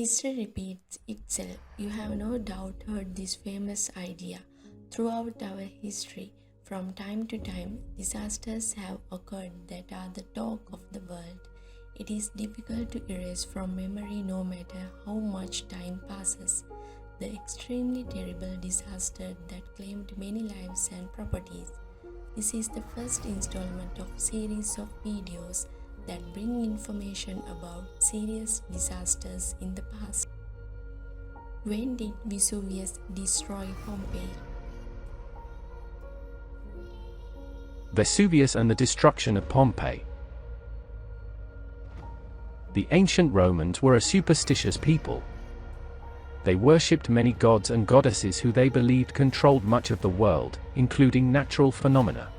History repeats itself. You have no doubt heard this famous idea. Throughout our history, from time to time, disasters have occurred that are the talk of the world. It is difficult to erase from memory no matter how much time passes. The extremely terrible disaster that claimed many lives and properties. This is the first installment of a series of videos that bring information about serious disasters in the past. When did Vesuvius destroy Pompeii? Vesuvius and the destruction of Pompeii. The ancient Romans were a superstitious people. They worshipped many gods and goddesses who they believed controlled much of the world, including natural phenomena.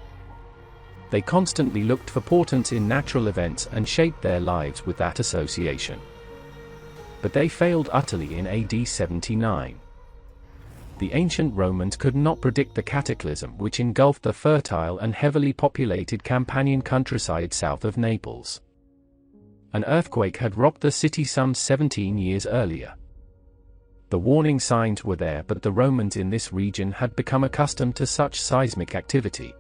They constantly looked for portents in natural events and shaped their lives with that association. But they failed utterly in AD 79. The ancient Romans could not predict the cataclysm which engulfed the fertile and heavily populated Campanian countryside south of Naples. An earthquake had rocked the city some 17 years earlier. The warning signs were there, but the Romans in this region had become accustomed to such seismic activity.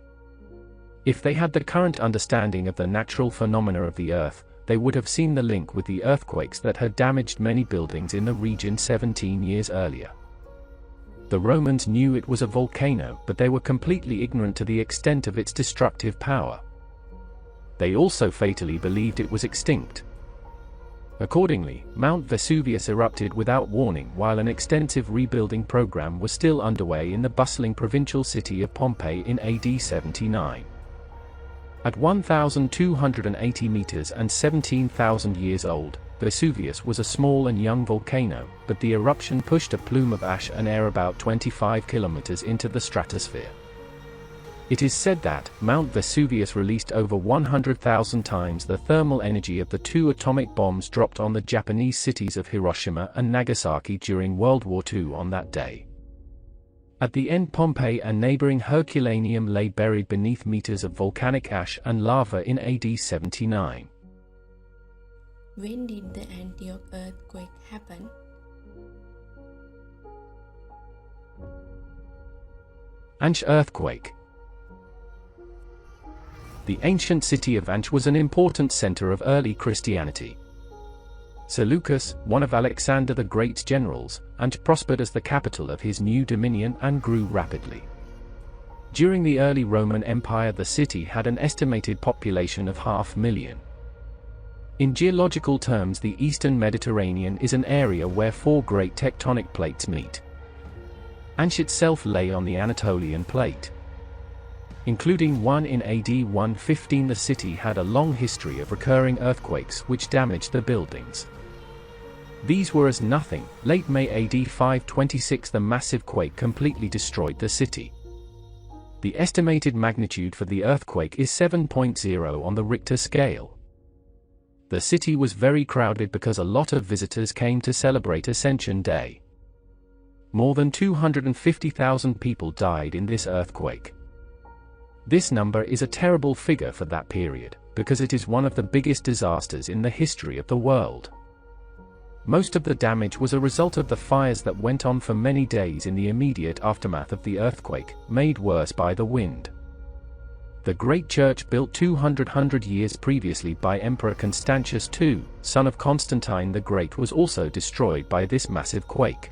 If they had the current understanding of the natural phenomena of the Earth, they would have seen the link with the earthquakes that had damaged many buildings in the region 17 years earlier. The Romans knew it was a volcano, but they were completely ignorant to the extent of its destructive power. They also fatally believed it was extinct. Accordingly, Mount Vesuvius erupted without warning while an extensive rebuilding program was still underway in the bustling provincial city of Pompeii in AD 79. At 1,280 meters and 17,000 years old, Vesuvius was a small and young volcano, but the eruption pushed a plume of ash and air about 25 kilometers into the stratosphere. It is said that Mount Vesuvius released over 100,000 times the thermal energy of the two atomic bombs dropped on the Japanese cities of Hiroshima and Nagasaki during World War II on that day. At the end, Pompeii and neighboring Herculaneum lay buried beneath meters of volcanic ash and lava in AD 79. When did the Antioch earthquake happen? Antioch earthquake. The ancient city of Antioch was an important center of early Christianity. Seleucus, one of Alexander the Great's generals, Antioch prospered as the capital of his new dominion and grew rapidly. During the early Roman Empire, the city had an estimated population of 500,000. In geological terms, the eastern Mediterranean is an area where four great tectonic plates meet. Antioch itself lay on the Anatolian plate. Including one in AD 115, the city had a long history of recurring earthquakes which damaged the buildings. These were as nothing. Late May AD 526, the massive quake completely destroyed the city. The estimated magnitude for the earthquake is 7.0 on the Richter scale. The city was very crowded because a lot of visitors came to celebrate Ascension Day. More than 250,000 people died in this earthquake. This number is a terrible figure for that period, because it is one of the biggest disasters in the history of the world. Most of the damage was a result of the fires that went on for many days in the immediate aftermath of the earthquake, made worse by the wind. The great church built 200 years previously by Emperor Constantius II, son of Constantine the Great, was also destroyed by this massive quake.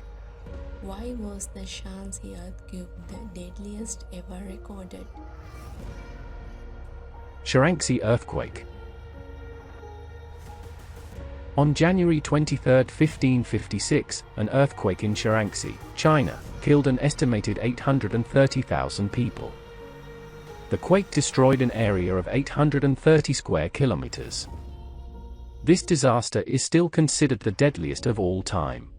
Why was the Shaanxi earthquake the deadliest ever recorded? Shaanxi earthquake. On January 23, 1556, an earthquake in Shaanxi, China, killed an estimated 830,000 people. The quake destroyed an area of 830 square kilometers. This disaster is still considered the deadliest of all time.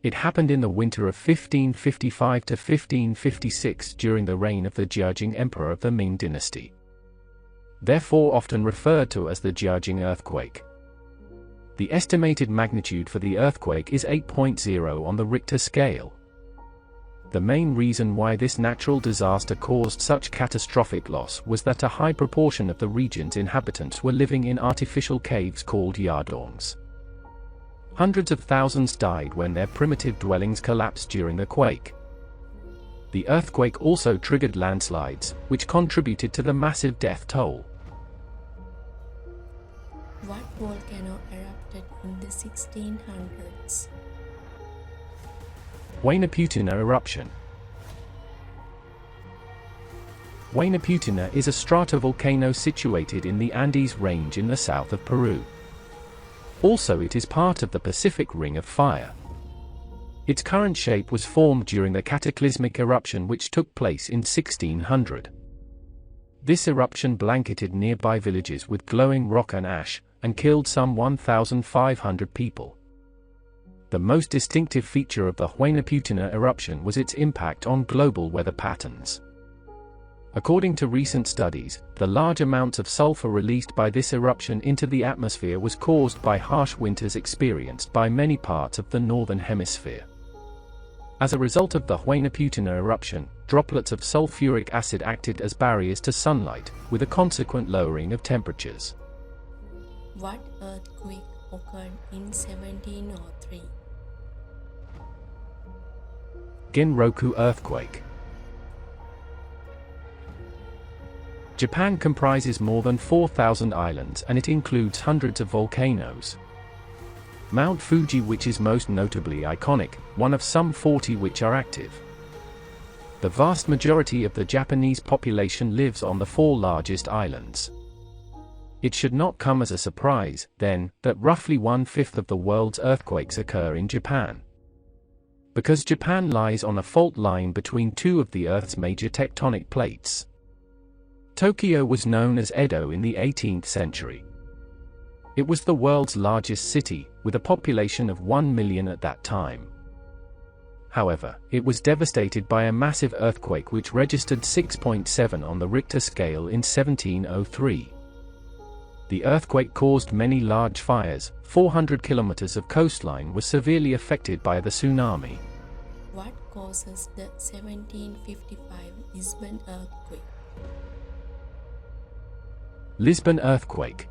It happened in the winter of 1555 to 1556 during the reign of the Jiajing Emperor of the Ming dynasty. Therefore often referred to as the Jiajing earthquake. The estimated magnitude for the earthquake is 8.0 on the Richter scale. The main reason why this natural disaster caused such catastrophic loss was that a high proportion of the region's inhabitants were living in artificial caves called yardongs. Hundreds of thousands died when their primitive dwellings collapsed during the quake. The earthquake also triggered landslides, which contributed to the massive death toll. What volcano erupted in the 1600s? Huayna eruption. Huayna is a stratovolcano situated in the Andes Range in the south of Peru. Also, it is part of the Pacific Ring of Fire. Its current shape was formed during the cataclysmic eruption which took place in 1600. This eruption blanketed nearby villages with glowing rock and ash, and killed some 1,500 people. The most distinctive feature of the Huayna eruption was its impact on global weather patterns. According to recent studies, the large amounts of sulfur released by this eruption into the atmosphere was caused by harsh winters experienced by many parts of the northern hemisphere. As a result of the Huayna eruption, droplets of sulfuric acid acted as barriers to sunlight, with a consequent lowering of temperatures. What earthquake occurred in 1703? Ginroku earthquake. Japan comprises more than 4,000 islands and it includes hundreds of volcanoes. Mount Fuji, which is most notably iconic, one of some 40 which are active. The vast majority of the Japanese population lives on the 4 largest islands. It should not come as a surprise, then, that roughly 1/5 of the world's earthquakes occur in Japan. Because Japan lies on a fault line between 2 of the Earth's major tectonic plates. Tokyo was known as Edo in the 18th century. It was the world's largest city, with a population of 1 million at that time. However, it was devastated by a massive earthquake which registered 6.7 on the Richter scale in 1703. The earthquake caused many large fires. 400 kilometers of coastline was severely affected by the tsunami. What causes the 1755 Lisbon earthquake? Lisbon earthquake.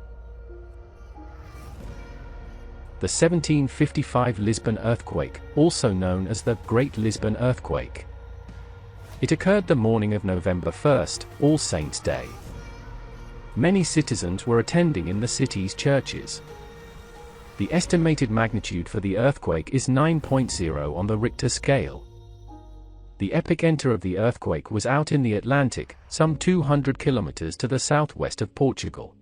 The 1755 Lisbon earthquake, also known as the Great Lisbon Earthquake. It occurred the morning of November 1st, All Saints' Day. Many citizens were attending in the city's churches. The estimated magnitude for the earthquake is 9.0 on the Richter scale. The epicenter of the earthquake was out in the Atlantic, some 200 kilometers to the southwest of Portugal.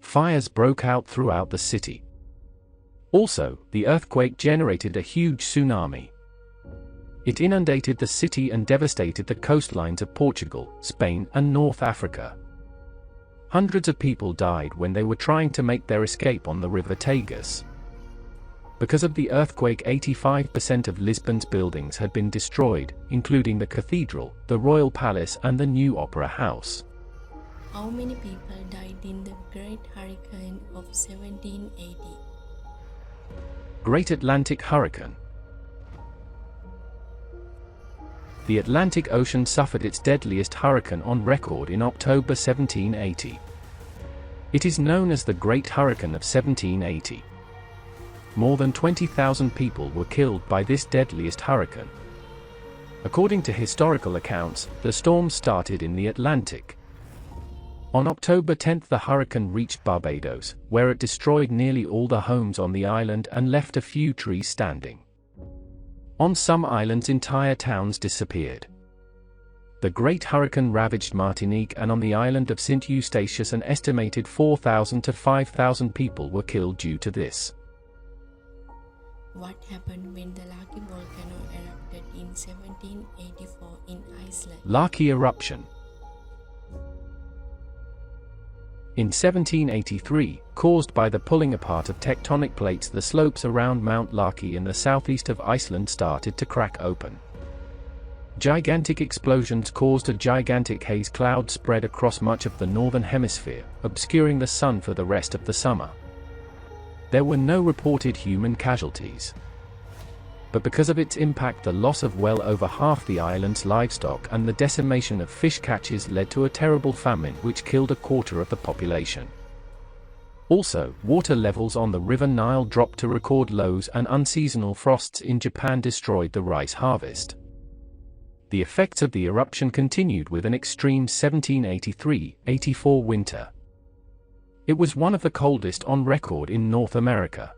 Fires broke out throughout the city. Also, the earthquake generated a huge tsunami. It inundated the city and devastated the coastlines of Portugal, Spain, and North Africa. Hundreds of people died when they were trying to make their escape on the river Tagus. Because of the earthquake, 85% of Lisbon's buildings had been destroyed, including the cathedral, the royal palace, and the new opera house. How many people died in the Great Hurricane of 1780? Great Atlantic Hurricane. The Atlantic Ocean suffered its deadliest hurricane on record in October 1780. It is known as the Great Hurricane of 1780. More than 20,000 people were killed by this deadliest hurricane. According to historical accounts, the storm started in the Atlantic. On October 10 the hurricane reached Barbados, where it destroyed nearly all the homes on the island and left a few trees standing. On some islands entire towns disappeared. The Great Hurricane ravaged Martinique, and on the island of St. Eustatius an estimated 4,000 to 5,000 people were killed due to this. What happened when the Laki volcano erupted in 1784 in Iceland? Laki eruption. In 1783, caused by the pulling apart of tectonic plates, the slopes around Mount Laki in the southeast of Iceland started to crack open. Gigantic explosions caused a gigantic haze cloud spread across much of the northern hemisphere, obscuring the sun for the rest of the summer. There were no reported human casualties. But because of its impact, the loss of well over half the island's livestock and the decimation of fish catches led to a terrible famine which killed a quarter of the population. Also, water levels on the River Nile dropped to record lows, and unseasonal frosts in Japan destroyed the rice harvest. The effects of the eruption continued with an extreme 1783-84 winter. It was one of the coldest on record in North America.